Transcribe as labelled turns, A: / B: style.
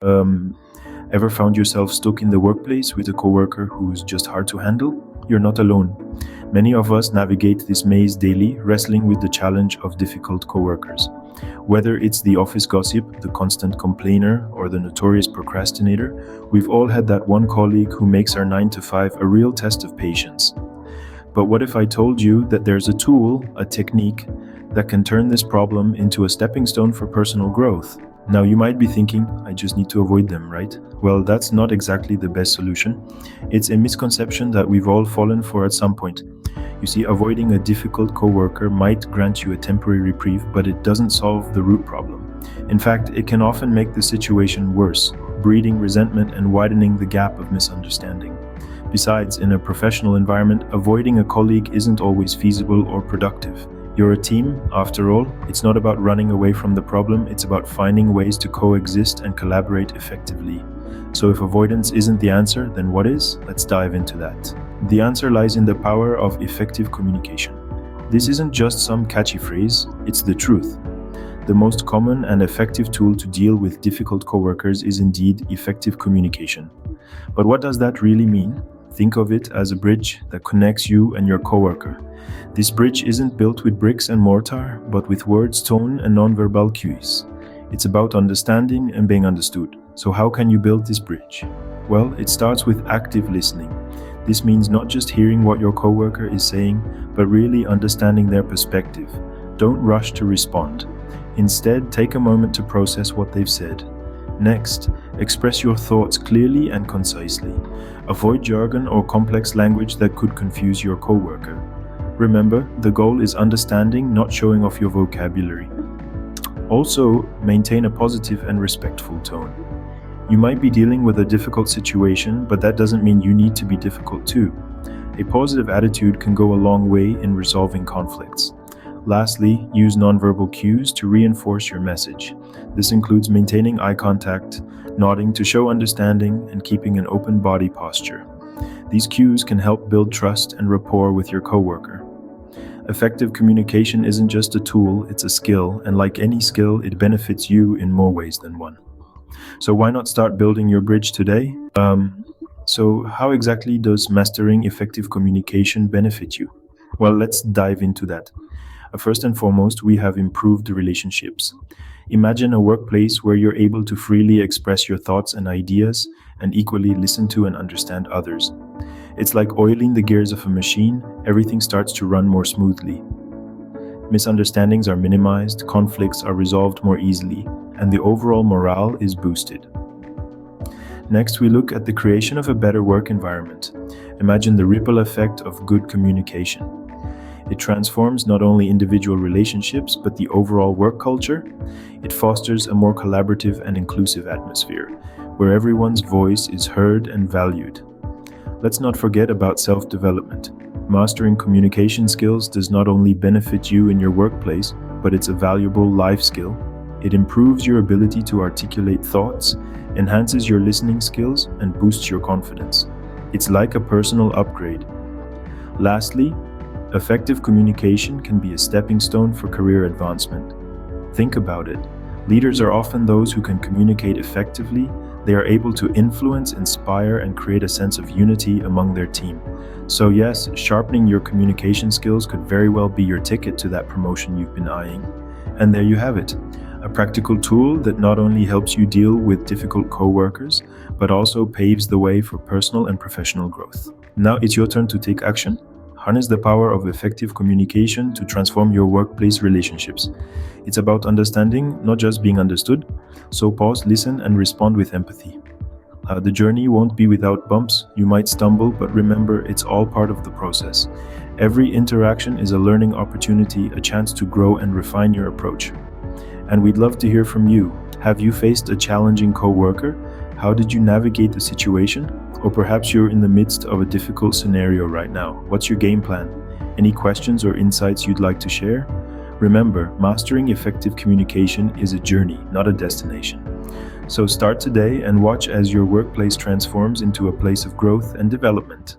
A: Um, Ever found yourself stuck in the workplace with a coworker who's just hard to handle? You're not alone. Many of us navigate this maze daily, wrestling with the challenge of difficult coworkers. Whether it's the office gossip, the constant complainer, or the notorious procrastinator, we've all had that one colleague who makes our 9 to 5 a real test of patience. But what if I told you that there's a tool, a technique, that can turn this problem into a stepping stone for personal growth? Now, you might be thinking, I just need to avoid them, right? Well, that's not exactly the best solution. It's a misconception that we've all fallen for at some point. You see, avoiding a difficult coworker might grant you a temporary reprieve, but it doesn't solve the root problem. In fact, it can often make the situation worse, breeding resentment and widening the gap of misunderstanding. Besides, in a professional environment, avoiding a colleague isn't always feasible or productive. You're a team, after all. It's not about running away from the problem, it's about finding ways to coexist and collaborate effectively. So if avoidance isn't the answer, then what is? Let's dive into that. The answer lies in the power of effective communication. This isn't just some catchy phrase, it's the truth. The most common and effective tool to deal with difficult coworkers is indeed effective communication. But what does that really mean? Think of it as a bridge that connects you and your coworker. This bridge isn't built with bricks and mortar, but with words, tone, and nonverbal cues. It's about understanding and being understood. So how can you build this bridge? Well, it starts with active listening. This means not just hearing what your coworker is saying, but really understanding their perspective. Don't rush to respond. Instead, take a moment to process what they've said. Next, express your thoughts clearly and concisely. Avoid jargon or complex language that could confuse your coworker. Remember, the goal is understanding, not showing off your vocabulary. Also, maintain a positive and respectful tone. You might be dealing with a difficult situation, but that doesn't mean you need to be difficult too. A positive attitude can go a long way in resolving conflicts. Lastly, use nonverbal cues to reinforce your message. This includes maintaining eye contact, nodding to show understanding, and keeping an open body posture. These cues can help build trust and rapport with your coworker. Effective communication isn't just a tool, it's a skill, and like any skill, it benefits you in more ways than one. So why not start building your bridge today? So how exactly does mastering effective communication benefit you? Well, let's dive into that. First and foremost, we have improved relationships. Imagine a workplace where you're able to freely express your thoughts and ideas and equally listen to and understand others. It's like oiling the gears of a machine, everything starts to run more smoothly. Misunderstandings are minimized, conflicts are resolved more easily, and the overall morale is boosted. Next, we look at the creation of a better work environment. Imagine the ripple effect of good communication. It transforms not only individual relationships, but the overall work culture. It fosters a more collaborative and inclusive atmosphere, where everyone's voice is heard and valued. Let's not forget about self-development. Mastering communication skills does not only benefit you in your workplace, but it's a valuable life skill. It improves your ability to articulate thoughts, enhances your listening skills, and boosts your confidence. It's like a personal upgrade. Lastly, effective communication can be a stepping stone for career advancement. Think about it. Leaders are often those who can communicate effectively. They are able to influence, inspire, and create a sense of unity among their team. So yes, sharpening your communication skills could very well be your ticket to that promotion you've been eyeing. And there you have it. A practical tool that not only helps you deal with difficult coworkers, but also paves the way for personal and professional growth. Now it's your turn to take action. Harness the power of effective communication to transform your workplace relationships. It's about understanding, not just being understood. So pause, listen, and respond with empathy. The journey won't be without bumps. You might stumble, but remember, it's all part of the process. Every interaction is a learning opportunity, a chance to grow and refine your approach. And we'd love to hear from you. Have you faced a challenging coworker? How did you navigate the situation? Or perhaps you're in the midst of a difficult scenario right now. What's your game plan? Any questions or insights you'd like to share? Remember, mastering effective communication is a journey, not a destination. So start today and watch as your workplace transforms into a place of growth and development.